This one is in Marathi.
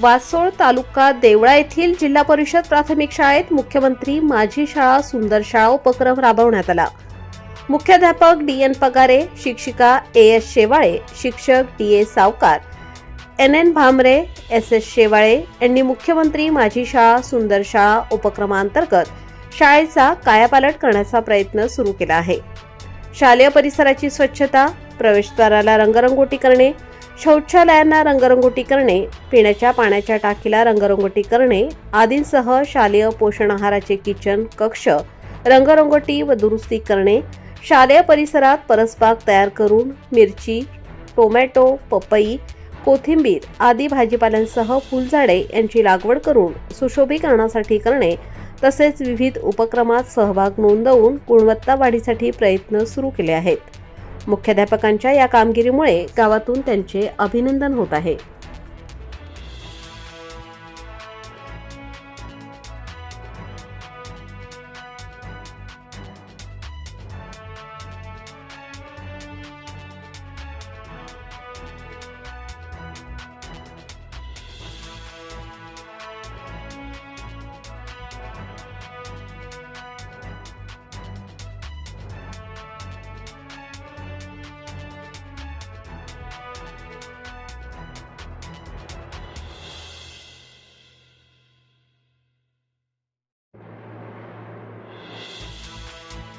वासोळ तालुका देवळा येथील जिल्हा परिषद प्राथमिक शाळेत मुख्यमंत्री माझी शाळा सुंदर शाळा उपक्रम राबवण्यात आला। मुख्याध्यापक डी.एन. पगारे, शिक्षिका ए.एस. शेवाळे, शिक्षक डी.ए. सावकार, एन.एन. भामरे, एस.एस. शेवाळे यांनी मुख्यमंत्री माझी शाळा सुंदर शाळा उपक्रमांतर्गत शाळेचा कायापालट करण्याचा प्रयत्न सुरू केला आहे। शालेय परिसराची स्वच्छता, प्रवेशद्वाराला रंगरंगोटी करणे, शौचालयांना रंगरंगोटी करणे, पिण्याच्या पाण्याच्या टाकीला रंगरंगोटी करणे आदींसह शालेय पोषण आहाराचे किचन कक्ष रंगरंगोटी व दुरुस्ती करणे, शालेय परिसरात परसबाग तयार करून मिरची, टोमॅटो, पपई, कोथिंबीर आदी भाजीपाल्यांसह फुलझाडे यांची लागवड करून सुशोभीकरणासाठी करणे तसेच विविध उपक्रमात सहभाग नोंदवून गुणवत्ता वाढीसाठी प्रयत्न सुरू केले आहेत। मुख्याध्यापकांच्या या कामगिरीमुळे गावातून त्यांचे अभिनंदन होत आहे।